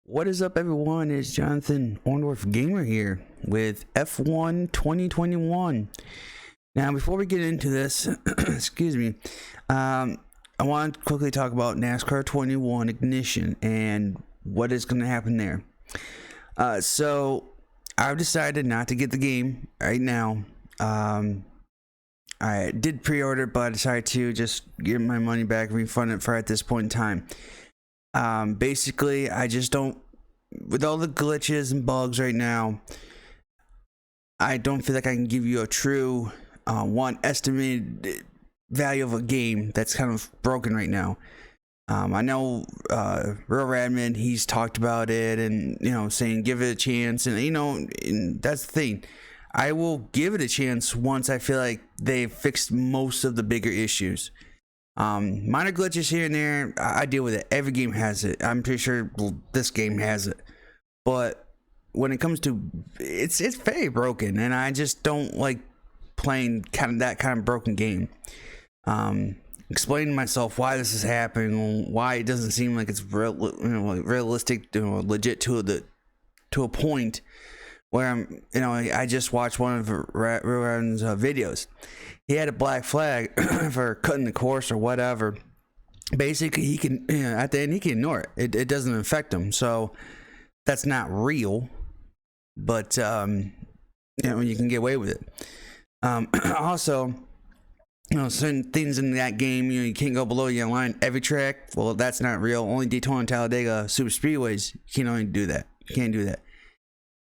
What is up, everyone? It's Jonathan Orndorff Gamer here with F1 2021. Now, before we get into this, excuse me, I want to quickly talk about NASCAR 21 Ignition and what is going to happen there. So, I've decided not to get the game right now. I did pre-order, but I decided to just get my money back, refund it for at this point in time. Basically, I just don't, with all the glitches and bugs right now, I don't feel like I can give you a true estimated value of a game that's kind of broken right now. I know Real Radman, he's talked about it and, saying give it a chance, and and that's the thing. I will give it a chance once I feel like they've fixed most of the bigger issues. Minor glitches here and there, I deal with it. Every game has it. I'm pretty sure this game has it. But when it comes to it's very broken, and I just don't like playing that kind of broken game. Explaining to myself why this is happening, why it doesn't seem like it's realistic, legit to a point where I'm, I just watched one of Radman's videos. He had a black flag for cutting the course or whatever. Basically, he can, at the end, he can ignore it. It doesn't affect him. So that's not real, but, you can get away with it. Also, certain things in that game, you can't go below your line every track. Well, that's not real. Only Daytona and Talladega super speedways, you can only do that. You can't do that.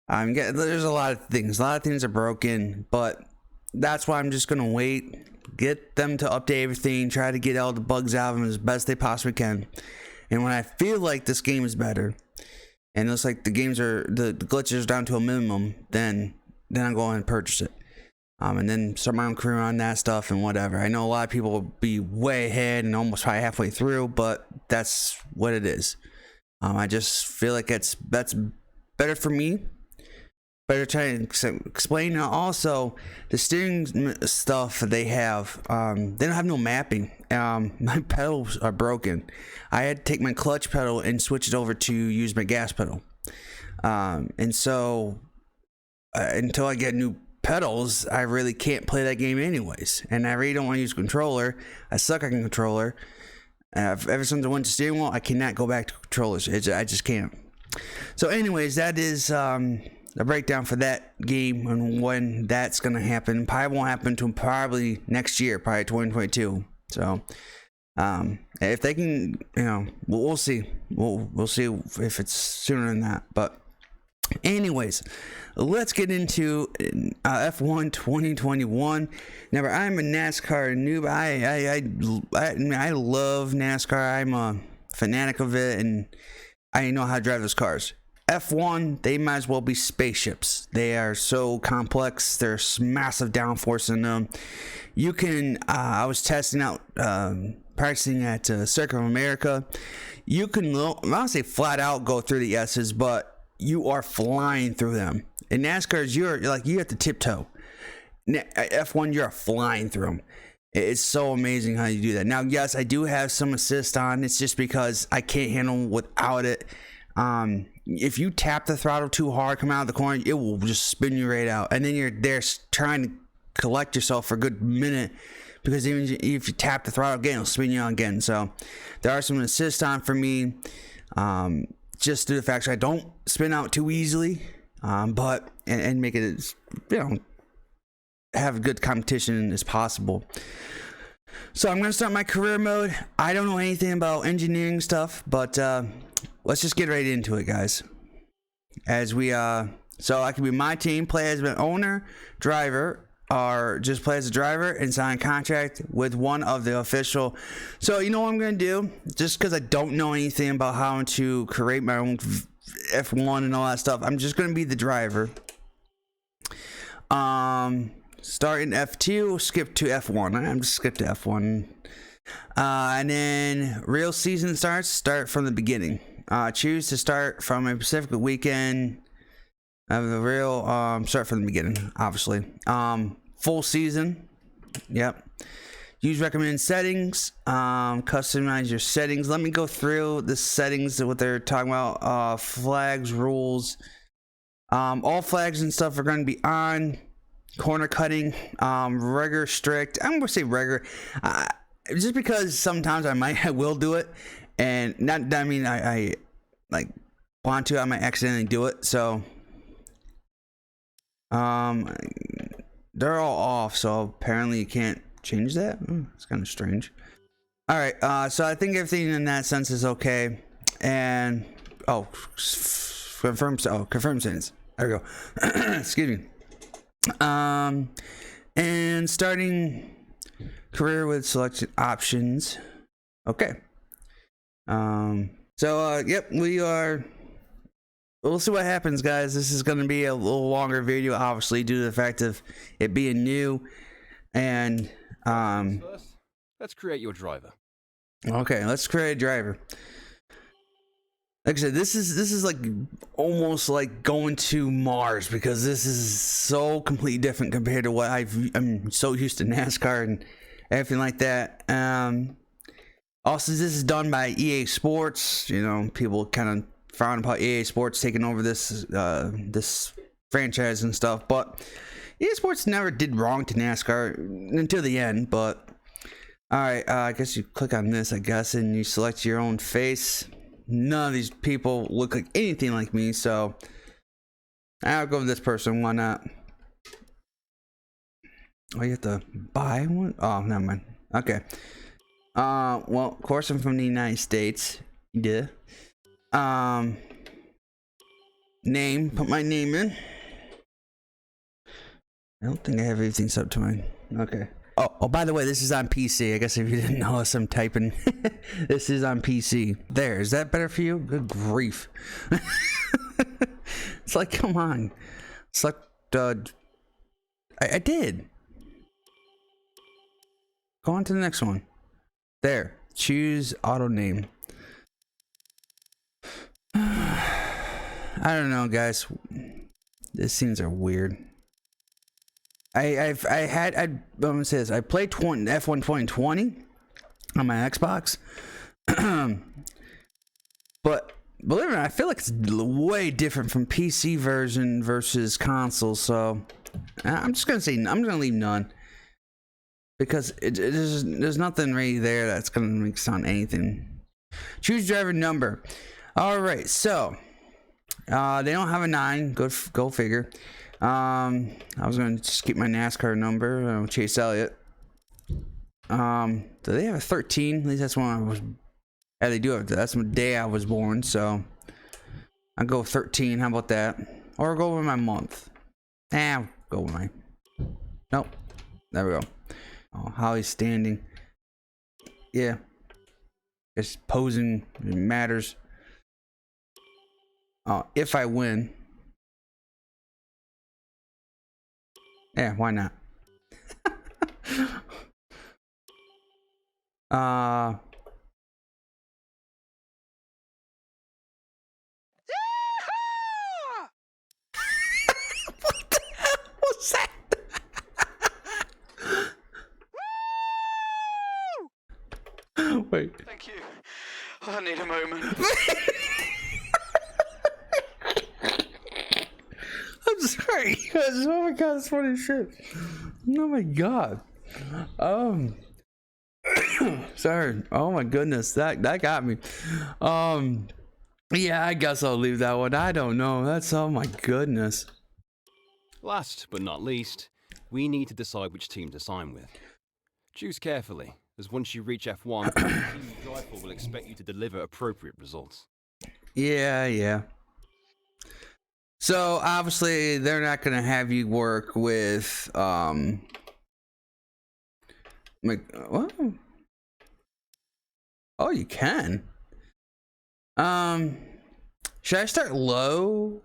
There's a lot of things. A lot of things are broken, but that's why I'm just going to wait, get them to update everything, try to get all the bugs out of them as best they possibly can. And when I feel like this game is better, and it looks like the glitches are down to a minimum, then I'll go ahead and purchase it. And then start my own career on that stuff and whatever. I know a lot of people will be way ahead and almost probably halfway through, but that's what it is. I just feel like that's better for me. Better try to explain. Also, the steering stuff they have, they don't have no mapping. My pedals are broken. I had to take my clutch pedal and switch it over to use my gas pedal. And so until I get new pedals, I really can't play that game anyways. And I really don't want to use a controller. I suck at a controller. Ever since I went to steering wheel, I cannot go back to controllers. I just can't. So anyways, that is a breakdown for that game and when that's going to happen. Probably won't happen until probably next year, probably 2022. So if they can, we'll see. We'll see if it's sooner than that. But anyways, let's get into F1 2021. Now, I'm a NASCAR noob. I love NASCAR. I'm a fanatic of it, and I know how to drive those cars. F1, they might as well be spaceships. They are so complex. There's massive downforce in them. You can, I was testing out, practicing at Circuit of America. You can, I don't say flat out go through the S's, but you are flying through them. In NASCAR, you're like, you have to tiptoe. F1, you're flying through them. It's so amazing how you do that. Now, yes, I do have some assist on. It's just because I can't handle without it. If you tap the throttle too hard, come out of the corner, it will just spin you right out. And then you're there trying to collect yourself for a good minute, because even if you tap the throttle again, it'll spin you out again. So there are some assists on for me, just due to the fact that I don't spin out too easily, but make it, have a good competition as possible. So I'm going to start my career mode. I don't know anything about engineering stuff, but let's just get right into it, guys. As we so I can be my team, play as an owner, driver, or just play as a driver and sign a contract with one of the official. So you know what I'm going to do? Just because I don't know anything about how to create my own F1 and all that stuff, I'm just going to be the driver. Start in F2, skip to F1. I'm just skip to F1. And then real season start from the beginning. Choose to start from a specific weekend of the real, start from the beginning, obviously. Full season. Yep. Use recommended settings. Customize your settings. Let me go through the settings, what they're talking about. Flags, rules. All flags and stuff are going to be on. Corner cutting, regular, strict. I'm gonna say regular, just because sometimes I will do it, and not. I mean, I like want to. I might accidentally do it. So, they're all off. So apparently you can't change that. It's kind of strange. All right. So I think everything in that sense is okay. And confirm settings. There we go. Excuse me. And starting career with selected options. Okay. Yep, we'll see what happens, guys. This is going to be a little longer video, obviously, due to the fact of it being new. And First, let's create your driver. Okay, let's create a driver. Like I said, this is like almost like going to Mars, because this is so completely different compared to what I'm so used to NASCAR and everything like that. Also, this is done by EA Sports. You know, people kind of frown about EA Sports taking over this franchise and stuff, but EA Sports never did wrong to NASCAR until the end. But all right, I guess you click on this, I guess, and you select your own face. None of these people look like anything like me, so I'll go with this person. Why not? Oh, you have to buy one? Oh, never mind. Okay. Well, of course I'm from the United States. Yeah. Name. Put my name in. I don't think I have everything set up to mine. Okay. Oh, by the way, this is on PC. I guess if you didn't notice, I'm typing. This is on PC. There. Is that better for you? Good grief. It's like, come on. It's like, I did. Go on to the next one. There. Choose auto name. I don't know, guys. These scenes are weird. I'm gonna say this. I played F1 2020 on my Xbox, but believe it or not, I feel like it's way different from PC version versus console. So I'm just gonna say I'm gonna leave none, because there's nothing really there that's gonna make sound anything. Choose driver number. All right, so they don't have a 9. Go figure. I was going to just keep my NASCAR number. Chase Elliott. Do they have a 13? At least that's when I was. Yeah, they do have. That's the day I was born. So I'll go 13. How about that? Or go with my month. I'll go with my. Nope. There we go. Oh, how he's standing. Yeah. Just posing matters. If I win. Yeah, why not? What the hell was that? Wait. Thank you. I need a moment. I'm sorry, guys. Oh my god, that's funny shit. Oh my god. Sorry. Oh my goodness, that got me. Yeah, I guess I'll leave that one. I don't know. That's, oh my goodness. Last but not least, we need to decide which team to sign with. Choose carefully, as once you reach F1, the team you drive for will expect you to deliver appropriate results. Yeah. So obviously they're not gonna have you work with like, what? Oh, you can. Should I start low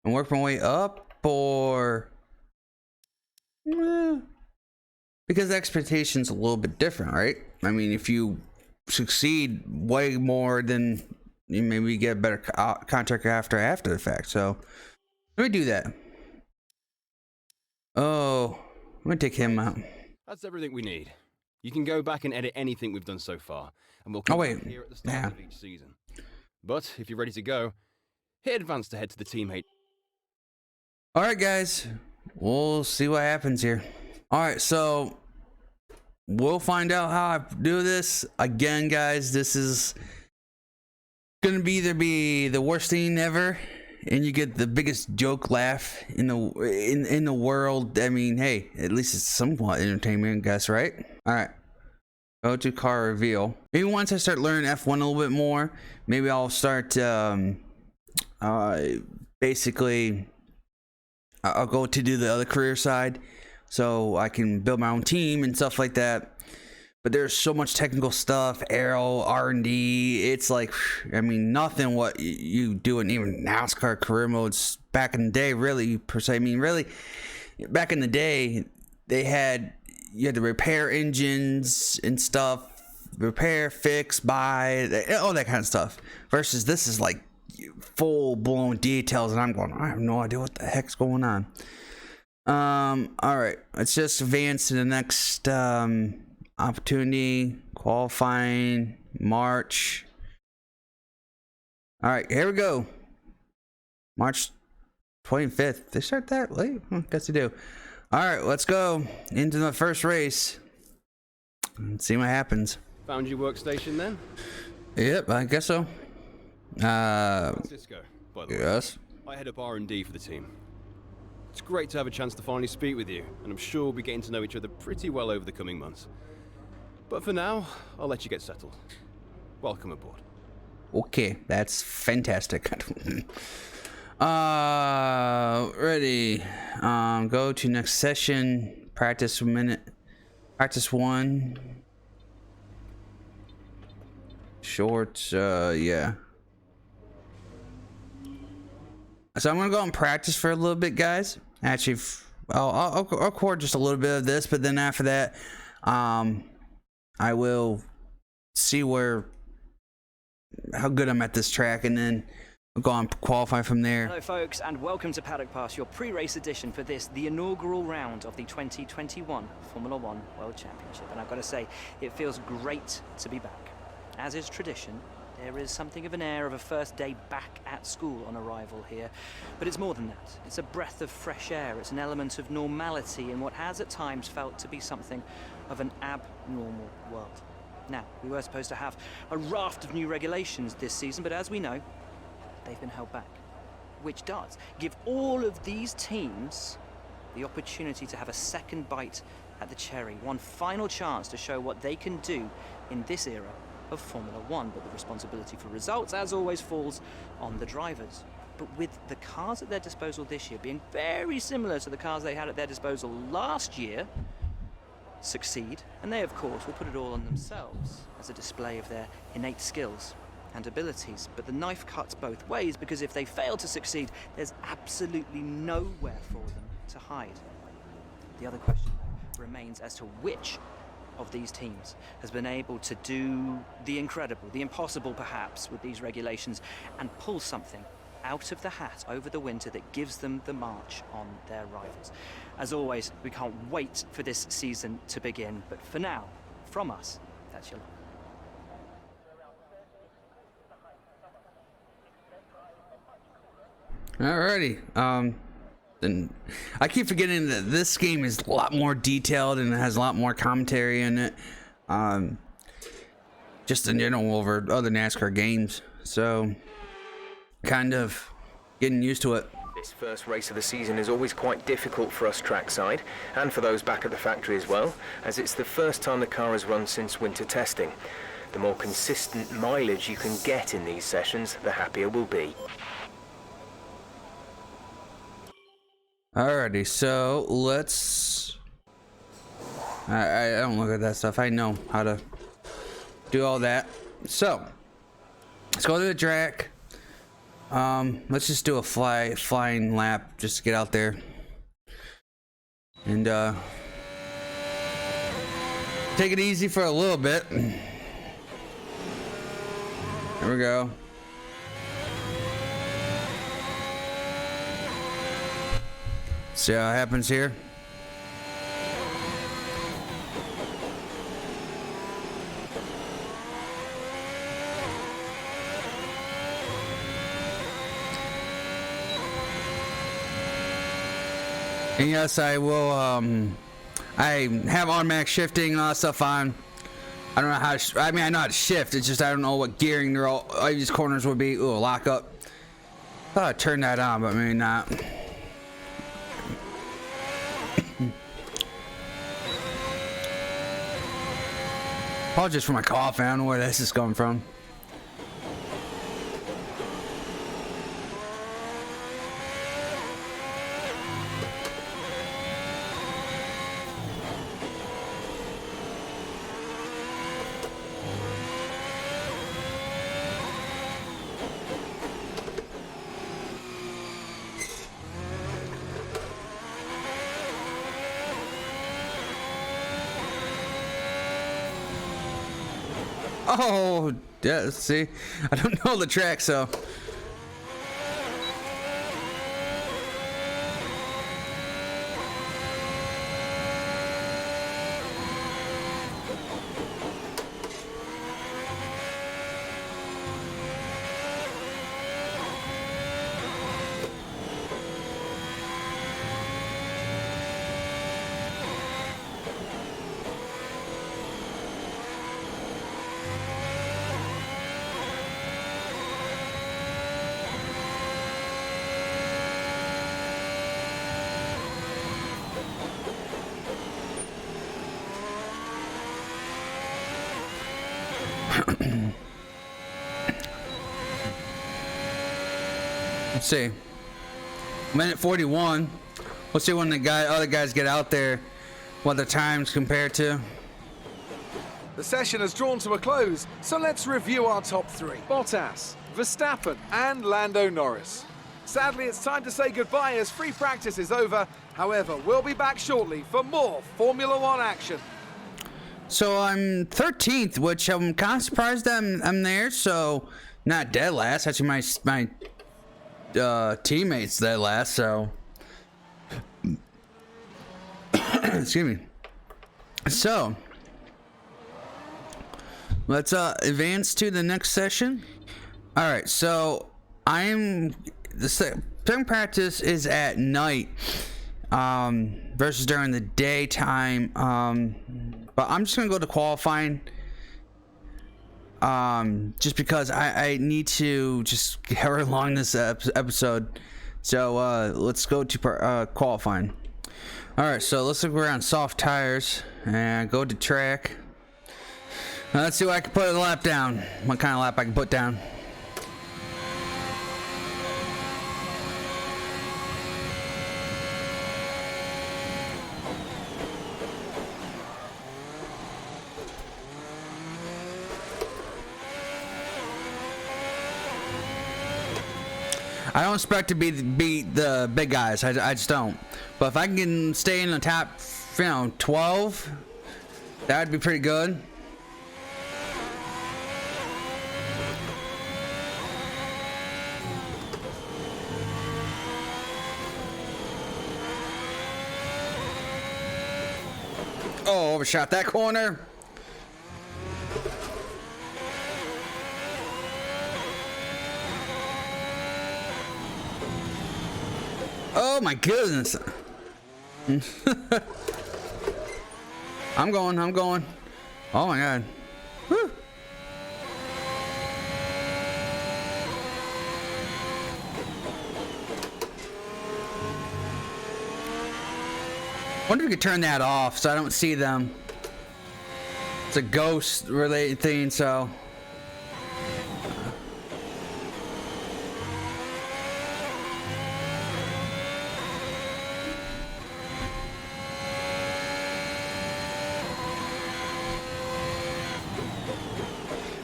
and work my way up, or because the expectation's a little bit different, right? I mean, if you succeed way more, then you maybe get a better contract after the fact. So let me do that. Oh, I'm gonna take him out. That's everything we need. You can go back and edit anything we've done so far, and we'll Oh come wait, back here at the start of each season. But if you're ready to go, hit advance to head to the team H. All right, guys, we'll see what happens here. All right, so we'll find out how I do this. Again, guys, this is gonna be either be the worst thing ever, and you get the biggest joke laugh in the world. I mean, hey, at least it's somewhat entertainment, I guess, right? All right, go to car reveal. Maybe once I start learning F1 a little bit more, maybe I'll start basically I'll go to do the other career side, so I can build my own team and stuff like that. But there's so much technical stuff, aero, R&D. It's like, I mean, nothing what you do in even NASCAR career modes back in the day, really, per se. I mean, really, back in the day, you had to repair engines and stuff, repair, fix, buy, all that kind of stuff. Versus this is like full-blown details, and I'm going, I have no idea what the heck's going on. All right, let's just advance to the next opportunity. Qualifying March. All right, here we go. March 25th. They start that late? Guess they do. All right, let's go into the first race and see what happens. Found your workstation then? Yep, I guess so. Francisco, by the way. Yes. I head up R&D for the team. It's great to have a chance to finally speak with you, and I'm sure we'll be getting to know each other pretty well over the coming months. But for now, I'll let you get settled. Welcome aboard. Okay, that's fantastic. Ready. Go to next session. Practice a minute. Practice 1. Short, yeah. So I'm gonna go and practice for a little bit, guys. Actually, I'll record just a little bit of this, but then after that, I will see how good I'm at this track, and then I'll go on qualify from there. Hello folks, and welcome to Paddock Pass, your pre-race edition for the inaugural round of the 2021 Formula One World Championship. And I've got to say, it feels great to be back. As is tradition, there is something of an air of a first day back at school on arrival here. But it's more than that. It's a breath of fresh air. It's an element of normality in what has at times felt to be something of an abnormal world. Now, we were supposed to have a raft of new regulations this season, but as we know, they've been held back, which does give all of these teams the opportunity to have a second bite at the cherry, one final chance to show what they can do in this era of Formula One. But the responsibility for results, as always, falls on the drivers. But with the cars at their disposal this year being very similar to the cars they had at their disposal last year, succeed, and they of course will put it all on themselves as a display of their innate skills and abilities. But the knife cuts both ways, because if they fail to succeed, there's absolutely nowhere for them to hide. The other question remains as to which of these teams has been able to do the incredible, the impossible perhaps, with these regulations, and pull something out of the hat over the winter that gives them the march on their rivals. As always, we can't wait for this season to begin, but for now, from us, that's your luck. Alrighty. And I keep forgetting that this game is a lot more detailed and it has a lot more commentary in it. Just in general over other NASCAR games. So, kind of getting used to it. This first race of the season is always quite difficult for us trackside, and for those back at the factory as well, as it's the first time the car has run since winter testing. The more consistent mileage you can get in these sessions, the happier we'll be. Alrighty, so let's... I don't look at that stuff. I know how to do all that. So, let's go to the track. Let's just do a flying lap just to get out there. And, take it easy for a little bit. There we go. See how it happens here. And yes, I will, I have automatic shifting and all that stuff on. I don't know how to, I mean, I know how to shift, it's just I don't know what gearing they're all these corners would be. Ooh, lock up. Oh, turn that on, but maybe not. Apologies for my cough, I don't know where this is coming from. Oh, yeah, see, I don't know the track, so. Let's see. Minute 41. Let's see when the other guys get out there, what the times compare to. The session has drawn to a close, so let's review our top three. Bottas, Verstappen, and Lando Norris. Sadly, it's time to say goodbye as free practice is over. However, we'll be back shortly for more Formula One action. So I'm 13th, which I'm kind of surprised I'm there. So not dead last. Actually, my teammates dead last. So excuse me. So let's advance to the next session. All right. So the second practice is at night versus during the daytime. But I'm just gonna go to qualifying, just because I need to just hurry along this episode. So let's go to qualifying. All right, so let's look around soft tires and go to track. Now let's see what I can put a lap down. What kind of lap I can put down. I don't expect to beat the big guys. I just don't. But if I can stay in the top, 12, that'd be pretty good. Oh, overshot that corner. Oh my goodness. I'm going. Oh my god. Whew. Wonder if we could turn that off so I don't see them. It's a ghost related thing, so.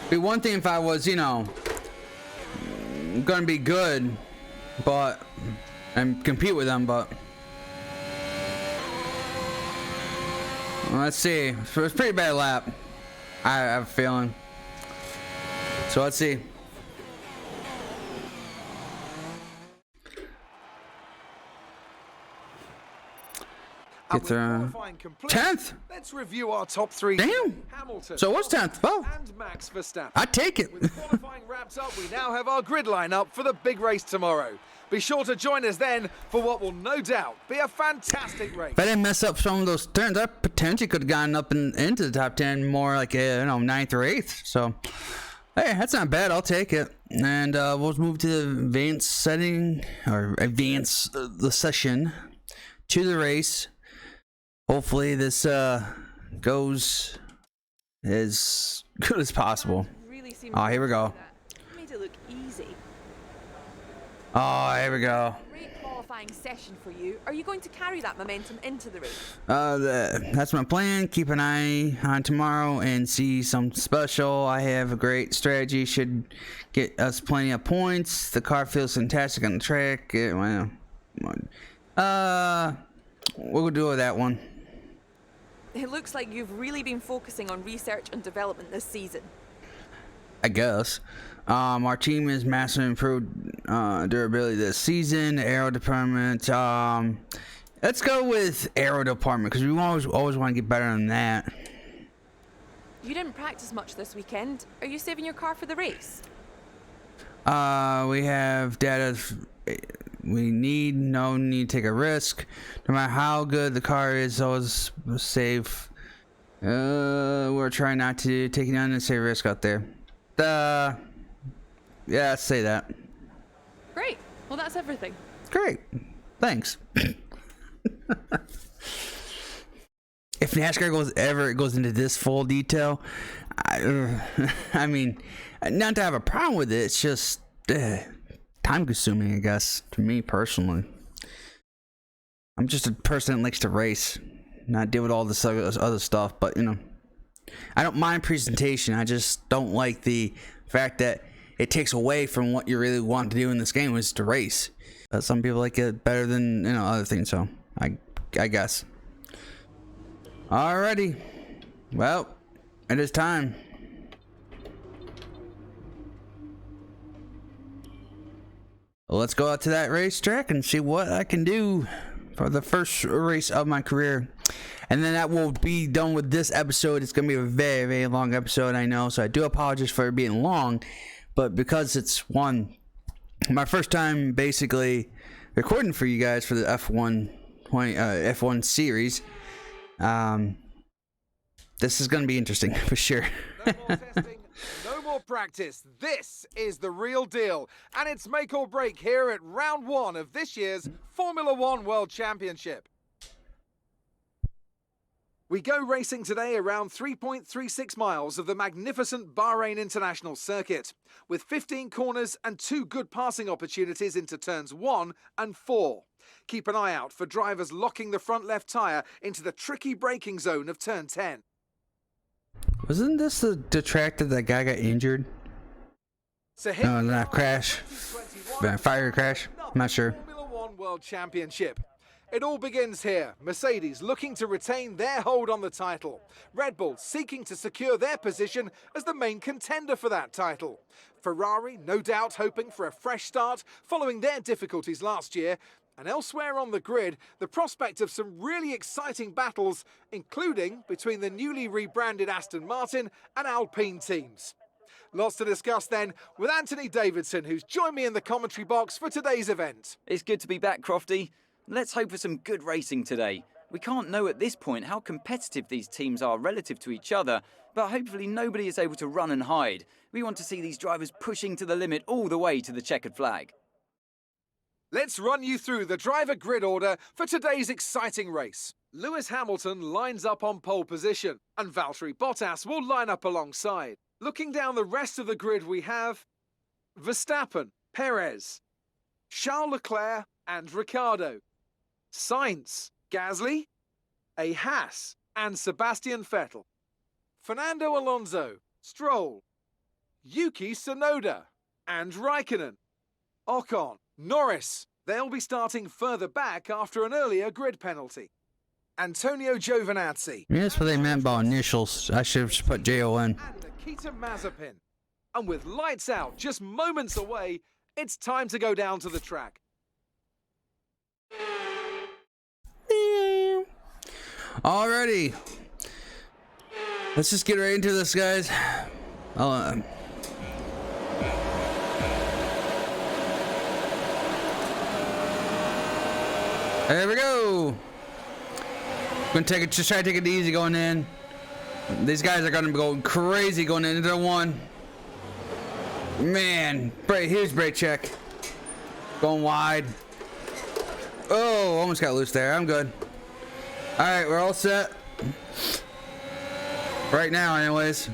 Be one thing if I was, gonna be good, but and compete with them, but let's see. It was a pretty bad lap. I have a feeling. So let's see. And Get with the qualifying complete, 10th. let's review our top 3. Damn. Hamilton, So what's 10th? Well, and Max Verstappen. I take it. With qualifying wrapped up, we now have our grid lineup for the big race tomorrow. Be sure to join us then for what will no doubt be a fantastic race. If I didn't mess up some of those turns, I potentially could have gotten up into the top 10 more like, 9th or 8th. So, hey, that's not bad. I'll take it. And we'll move to the advanced setting, or advance the session to the race. Hopefully this goes as good as possible. Really Oh, here we go. Made it look easy. Oh, here we go. Great qualifying session for you. Are you going to carry that momentum into the race? That's my plan. Keep an eye on tomorrow and see something special. I have a great strategy. Should get us plenty of points. The car feels fantastic on the track. We'll do with that one. It looks like you've really been focusing on research and development this season. I guess. Our team has massively improved durability this season. Aero department. Let's go with aero department because we always want to get better than that. You didn't practice much this weekend. Are you saving your car for the race? We have data. We no need to take a risk. No matter how good the car is, always safe. We're trying not to take an unnecessary risk out there. Yeah, let's say that. Great. Well, that's everything. Great. Thanks. If NASCAR goes into this full detail, I mean, not to have a problem with it, it's just time consuming, I guess, to me personally. I'm just a person that likes to race, not deal with all this other stuff, but I don't mind presentation. I just don't like the fact that it takes away from what you really want to do in this game, is to race. Some people like it better than other things, so I guess. Alrighty, well, it is time. Let's go out to that racetrack and see what I can do for the first race of my career. And then that will be done with this episode. It's going to be a very, very long episode, I know. So I do apologize for it being long. But because it's my first time basically recording for you guys for the F1 series, this is going to be interesting for sure. No more testing, no more practice. This is the real deal. And it's make or break here at round 1 of this year's Formula One World Championship. We go racing today around 3.36 miles of the magnificent Bahrain International Circuit, with 15 corners and 2 good passing opportunities into turns 1 and 4. Keep an eye out for drivers locking the front left tyre into the tricky braking zone of turn 10. Wasn't this the track that guy got injured? So here No, not crash. Fire crash. I'm not sure. Formula One World Championship. It all begins here. Mercedes looking to retain their hold on the title. Red Bull seeking to secure their position as the main contender for that title. Ferrari no doubt hoping for a fresh start following their difficulties last year. And elsewhere on the grid, the prospect of some really exciting battles, including between the newly rebranded Aston Martin and Alpine teams. Lots to discuss then with Anthony Davidson, who's joined me in the commentary box for today's event. It's good to be back, Crofty. Let's hope for some good racing today. We can't know at this point how competitive these teams are relative to each other, but hopefully nobody is able to run and hide. We want to see these drivers pushing to the limit all the way to the checkered flag. Let's run you through the driver grid order for today's exciting race. Lewis Hamilton lines up on pole position, and Valtteri Bottas will line up alongside. Looking down the rest of the grid, we have Verstappen, Perez, Charles Leclerc and Ricciardo, Sainz, Gasly, a Haas and Sebastian Vettel, Fernando Alonso, Stroll, Yuki Tsunoda and Raikkonen, Ocon, Norris. They'll be starting further back after an earlier grid penalty. Antonio Giovinazzi. Yeah, that's what they meant by initials. I should have just put JON. And Nikita Mazepin. And with lights out just moments away, it's time to go down to the track. Alrighty. Let's just get right into this, guys. There we go. Just try to take it easy going in. These guys are gonna go crazy going into one. Man, here's brake check. Going wide. Oh, almost got loose there. I'm good. All right, we're all set. Right now, anyways.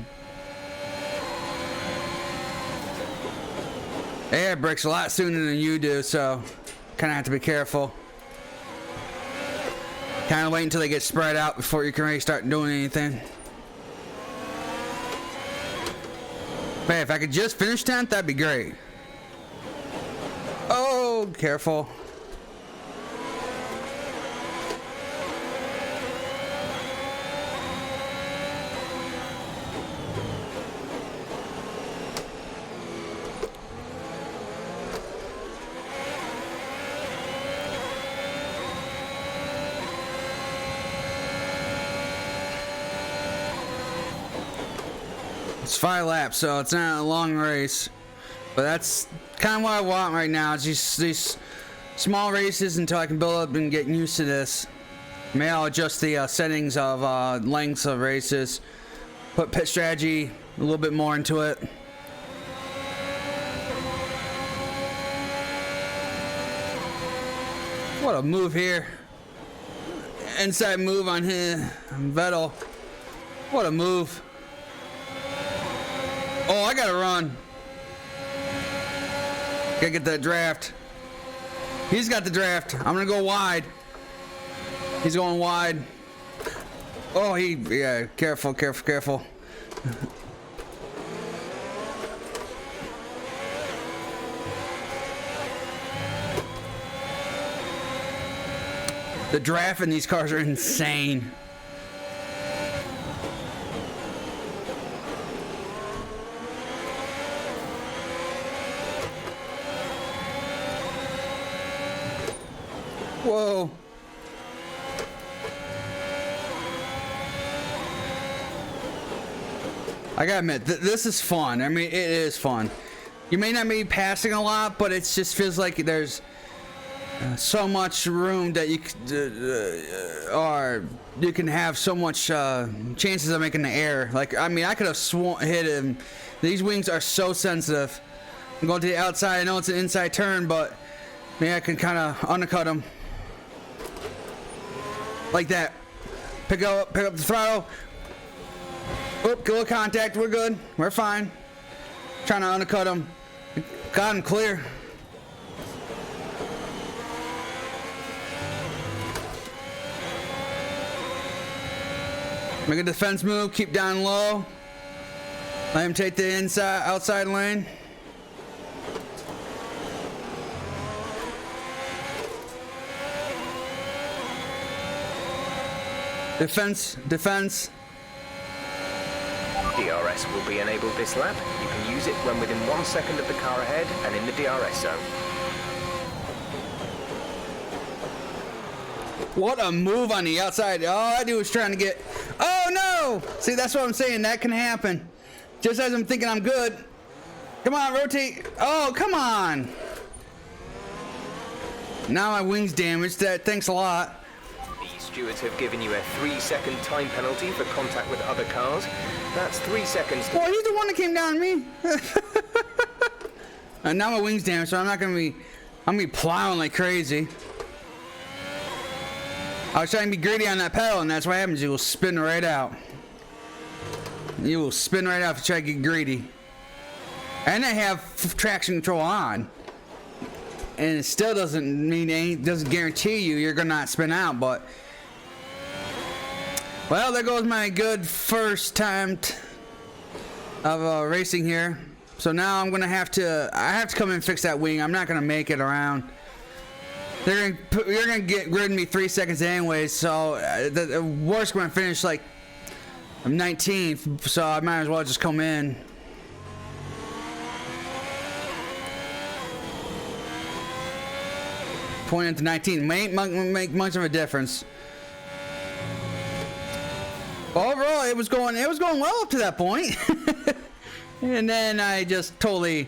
Air brakes a lot sooner than you do, so kind of have to be careful. Kind of wait until they get spread out before you can really start doing anything. Man, if I could just finish 10th, that'd be great. Oh, careful. It's 5 laps, so it's not a long race, but that's kind of what I want right now. It's just these small races until I can build up and get used to this. Maybe I'll adjust the settings of lengths of races, put pit strategy a little bit more into it. What a move here. Inside move on him, Vettel. What a move. Oh, I gotta run. Gotta get that draft. He's got the draft. I'm gonna go wide. He's going wide. Oh, yeah, careful, careful, careful. The draft in these cars are insane. Whoa. I gotta admit, this is fun. I mean, it is fun. You may not be passing a lot, but it just feels like there's so much room that you can have so much chances of making the air. Like, I mean, I could have hit him. These wings are so sensitive. I'm going to the outside. I know it's an inside turn, but maybe I can kind of undercut him. Like that. Pick up the throttle. Oop, get a little contact. We're good. We're fine. Trying to undercut him. Got him clear. Make a defense move. Keep down low. Let him take the outside lane. Defense. DRS will be enabled this lap. You can use it when within 1 second of the car ahead and in the DRS zone. What a move on the outside. All I do is trying to get... Oh, no! See, that's what I'm saying. That can happen. Just as I'm thinking I'm good. Come on, rotate. Oh, come on. Now my wing's damaged. Thanks a lot. The stewards have given you a 3-second time penalty for contact with other cars. That's 3 seconds. Well, he's the one that came down on me. And now my wing's damaged, so I'm not going to be... I'm going to be plowing like crazy. I was trying to be greedy on that pedal, and that's what happens. You will spin right out. You will spin right out if you try to get greedy. And I have traction control on. And it still doesn't mean doesn't guarantee you're gonna not spin out, but well, there goes my good first time of racing here. So now I'm gonna I have to come in and fix that wing. I'm not gonna make it around. You're gonna get rid of me 3 seconds anyways, so the worst gonna finish like I'm 19th, so I might as well just come in. Point to 19 may make much of a difference. overall, it was going well up to that point. And then I just totally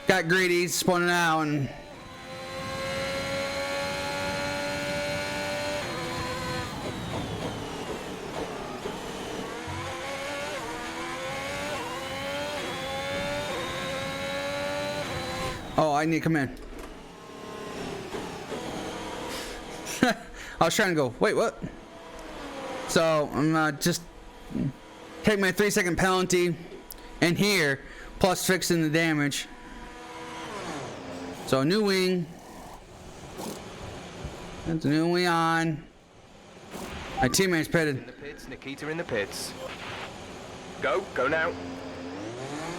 got greedy, spun it out, and oh, I need to come in. I was trying to go, wait, what? So I'm just take my 3-second penalty in here, plus fixing the damage. So new wing. That's a new wing on. My teammate's pitted. In the pits, Nikita in the pits. Go now.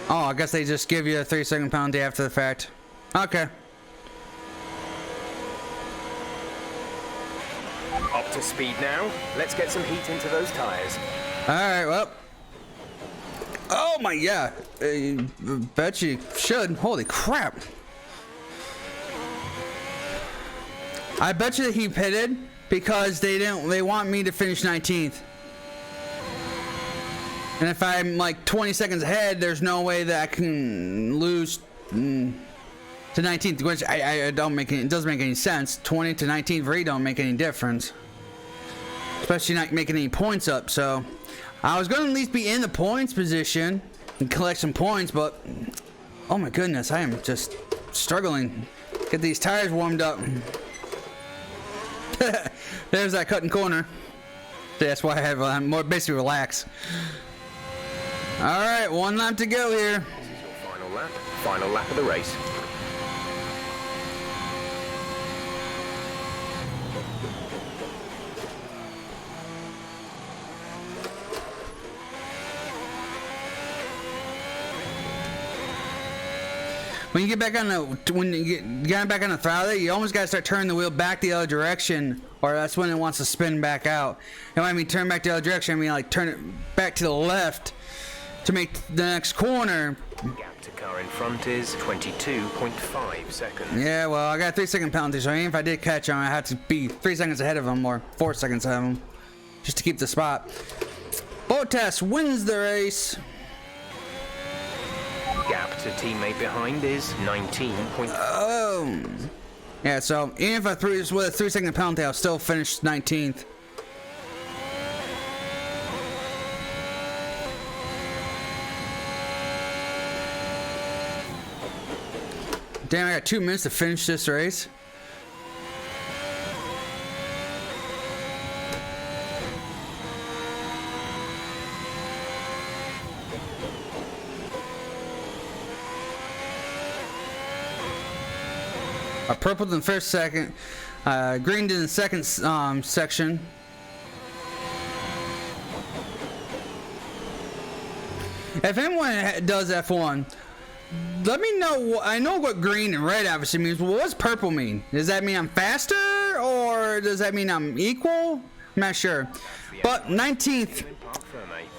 Oh, I guess they just give you a 3-second penalty after the fact. Okay. Up to speed now. Let's get some heat into those tires. Alright, well. Oh my, yeah. Bet you should. Holy crap. I bet you he pitted because they want me to finish 19th. And if I'm like 20 seconds ahead, there's no way that I can lose to 19th, which I don't make any, it doesn't make any sense. 20 to 19 really don't make any difference. Especially not making any points up, so I was going to at least be in the points position and collect some points, but oh my goodness, I am just struggling. Get these tires warmed up. There's that cutting corner. That's why I have more basically relax. All right, 1 lap to go here. This is your final lap of the race. When you get back on the throttle, you almost gotta start turning the wheel back the other direction, or that's when it wants to spin back out. And when I mean turn back the other direction, I mean like turn it back to the left to make the next corner. Gap to car in front is 22.5 seconds. Yeah, well, I got a 3-second penalty, so even if I did catch him, I had to be 3 seconds ahead of him, or 4 seconds ahead of him, just to keep the spot. Bottas wins the race. Gap to teammate behind is 19.5. Oh. Yeah, so even if I threw this with a 3-second penalty, I'll still finish 19th. Damn, I got 2 minutes to finish this race. Purple in the first second, green in the second section. If anyone does F1, let me know. I know what green and red obviously means, but what does purple mean? Does that mean I'm faster, or does that mean I'm equal? I'm not sure. But 19th,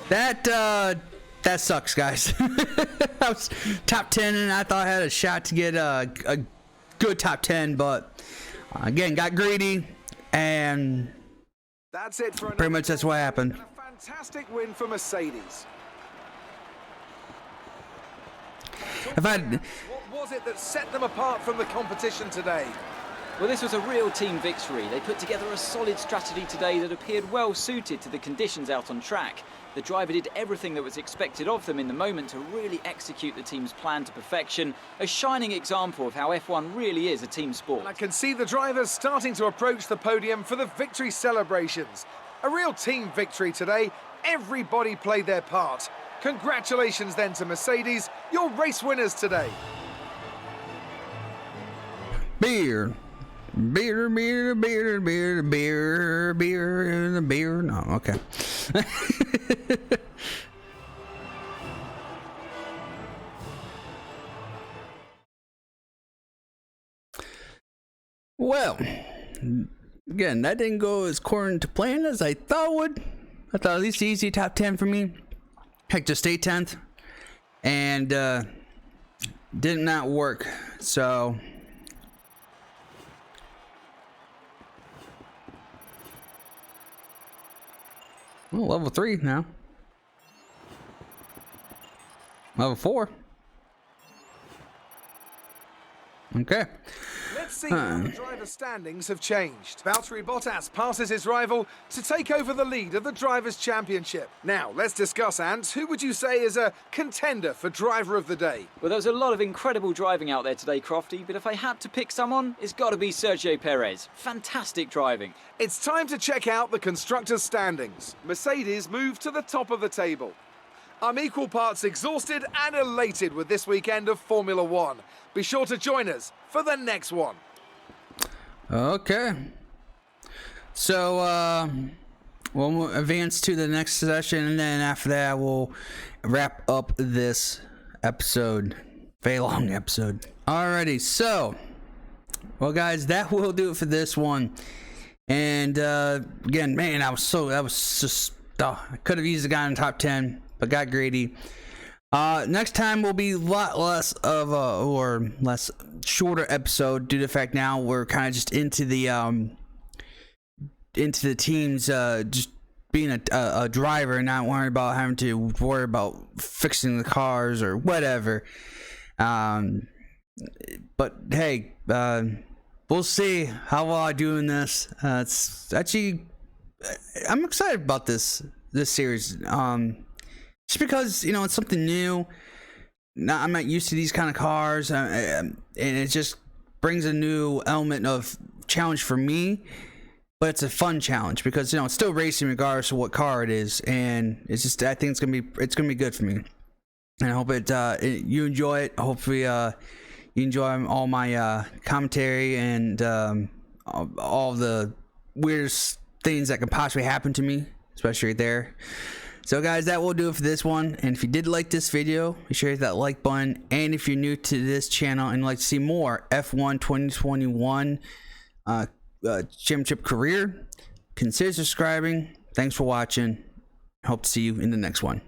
that sucks, guys. I was top 10, and I thought I had a shot to get a good top 10, but again, got greedy, and That's it for pretty much that's what happened. a fantastic win for Mercedes. If I What was it that set them apart from the competition today? Well, this was a real team victory. They put together a solid strategy today that appeared well suited to the conditions out on track. The driver did everything that was expected of them in the moment to really execute the team's plan to perfection, a shining example of how F1 really is a team sport. And I can see the drivers starting to approach the podium for the victory celebrations. A real team victory today. Everybody played their part. Congratulations then to Mercedes, your race winners today. beer, beer, beer, beer, beer, beer, beer, beer. No, okay. Well, again, that didn't go as according to plan as I thought it would. I thought at least easy top 10 for me. Heck, just stay 10th. And did not work. So Oh, level 3 now. Level 4. Okay. Let's see how the driver's standings have changed. Valtteri Bottas passes his rival to take over the lead of the Drivers' Championship. Now, let's discuss, Ant. Who would you say is a contender for Driver of the Day? Well, there's a lot of incredible driving out there today, Crofty, but if I had to pick someone, it's got to be Sergio Perez. Fantastic driving. It's time to check out the Constructors' standings. Mercedes move to the top of the table. I'm equal parts exhausted and elated with this weekend of Formula One. Be sure to join us for the next one. Okay. So, we'll advance to the next session, and then after that, we'll wrap up this episode. Very long episode. Alrighty, so, well, guys, that will do it for this one. And, again, man, I could have easily gotten top 10, but got greedy. Next time will be a lot less of less shorter episode due to the fact now we're kind of just into the teams, just being a driver and not worrying about having to worry about fixing the cars or whatever. But hey, we'll see how well I do in this. It's actually, I'm excited about this series. Just because, you know, it's something new. I'm not used to these kind of cars, and it just brings a new element of challenge for me. But it's a fun challenge because, you know, it's still racing regardless of what car it is, and it's just, I think it's gonna be good for me. And I hope you enjoy it. Hopefully, you enjoy all my commentary and all the weirdest things that could possibly happen to me, especially right there. So guys, that will do it for this one. And if you did like this video, be sure to hit that like button. And if you're new to this channel and like to see more F1 2021 championship career, consider subscribing. Thanks for watching. Hope to see you in the next one.